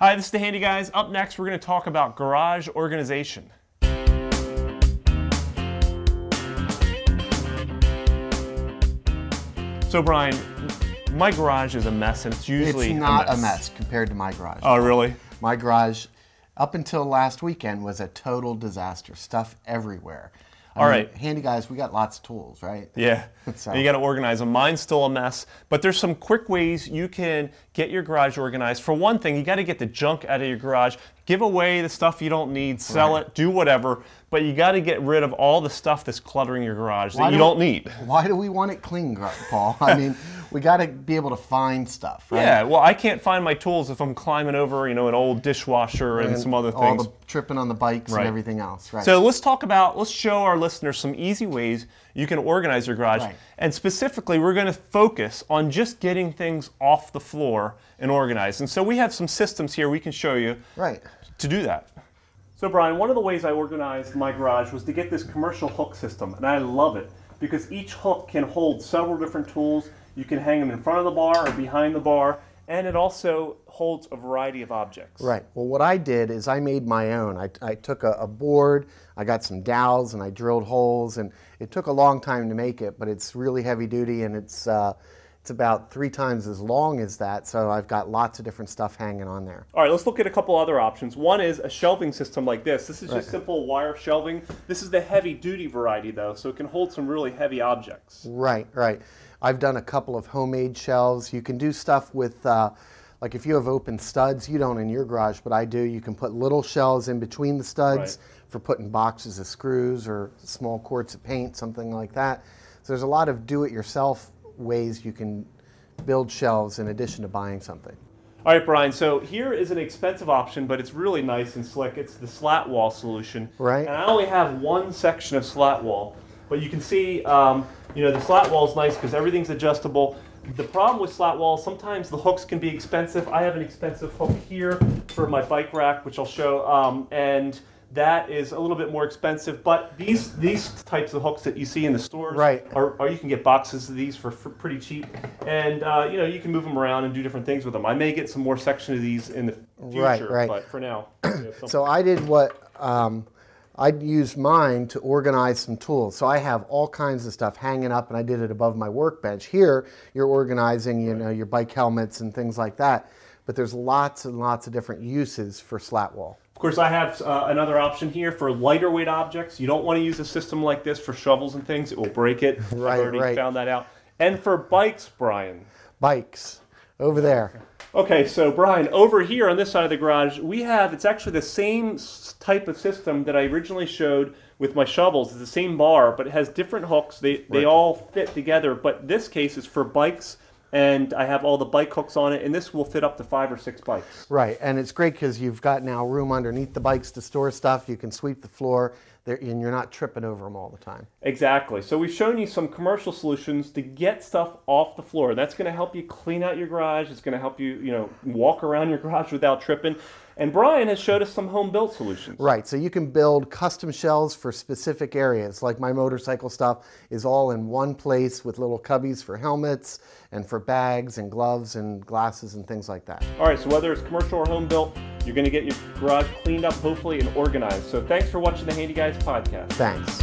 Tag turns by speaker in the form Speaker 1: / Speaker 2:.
Speaker 1: Hi, this is the Handy Guys. Up next, we're going to talk about garage organization. So Brian, my garage is a mess, and it's usually
Speaker 2: It's not a mess compared to my garage.
Speaker 1: Oh, really?
Speaker 2: My garage, up until last weekend, was a total disaster. Stuff everywhere.
Speaker 1: All right.
Speaker 2: Handy Guys, we got lots of tools, right?
Speaker 1: Yeah,
Speaker 2: So-
Speaker 1: and you got to organize them. Mine's still a mess, but there's some quick ways you can get your garage organized. For one thing, you got to get the junk out of your garage. Give away the stuff you don't need, sell it, do whatever, but you got to get rid of all the stuff that's cluttering your garage that you don't need.
Speaker 2: Why do we want it clean, Paul? I mean, we got to be able to find stuff, right?
Speaker 1: Yeah, well, I can't find my tools if I'm climbing over, an old dishwasher and some other
Speaker 2: all
Speaker 1: things.
Speaker 2: the tripping on the bikes
Speaker 1: Right.
Speaker 2: and everything else, right?
Speaker 1: So let's show our listeners some easy ways you can organize your garage.
Speaker 2: Right.
Speaker 1: And specifically, we're going to focus on just getting things off the floor and organized. And so we have some systems here we can show you
Speaker 2: Right.
Speaker 1: to do that. So Brian, one of the ways I organized my garage was to get this commercial hook system, and I love it because each hook can hold several different tools. You can hang them in front of the bar or behind the bar, and it also holds a variety of objects.
Speaker 2: Right. Well, what I did is I made my own. I took a board, I got some dowels, and I drilled holes, and it took a long time to make it, but it's really heavy duty, and it's about 3 times as long as that, so I've got lots of different stuff hanging on there.
Speaker 1: All right, let's look at a couple other options. One is a shelving system like this. This is just simple wire shelving. This is the heavy duty variety though, so it can hold some really heavy objects.
Speaker 2: Right, right. I've done a couple of homemade shelves. You can do stuff with, like if you have open studs, you don't in your garage, but I do. You can put little shelves in between the studs for putting boxes of screws or small quarts of paint, something like that. So there's a lot of do-it-yourself ways you can build shelves in addition to buying something.
Speaker 1: All right, Brian, so here is an expensive option, but it's really nice and slick. It's the slat wall solution.
Speaker 2: Right.
Speaker 1: And I only have one section of slat wall, but you can see, the slat wall is nice because everything's adjustable. The problem with slat walls, sometimes the hooks can be expensive. I have an expensive hook here for my bike rack, which I'll show, and that is a little bit more expensive, but these types of hooks that you see in the stores, or you can get boxes of these for pretty cheap, and you can move them around and do different things with them. I may get some more section of these in the future, but for now.
Speaker 2: So I did what I used mine to organize some tools. So I have all kinds of stuff hanging up, and I did it above my workbench. Here, you're organizing, your bike helmets and things like that. But there's lots and lots of different uses for slat wall.
Speaker 1: Of course, I have another option here for lighter weight objects. You don't want to use a system like this for shovels and things. It will break it. I've already found that out. And for bikes, Brian.
Speaker 2: Bikes, over there.
Speaker 1: Okay, so Brian, over here on this side of the garage, it's actually the same type of system that I originally showed with my shovels. It's the same bar, but it has different hooks. They all fit together, but this case is for bikes, and I have all the bike hooks on it, and this will fit up to 5 or 6 bikes.
Speaker 2: Right, and it's great because you've got now room underneath the bikes to store stuff. You can sweep the floor, and you're not tripping over them all the time.
Speaker 1: Exactly. So we've shown you some commercial solutions to get stuff off the floor. That's going to help you clean out your garage. It's going to help you, walk around your garage without tripping. And Brian has showed us some home-built solutions.
Speaker 2: Right, so you can build custom shelves for specific areas. Like my motorcycle stuff is all in one place with little cubbies for helmets and for bags and gloves and glasses and things like that.
Speaker 1: All right, so whether it's commercial or home-built, you're going to get your garage cleaned up, hopefully, and organized. So thanks for watching the Handy Guys podcast.
Speaker 2: Thanks.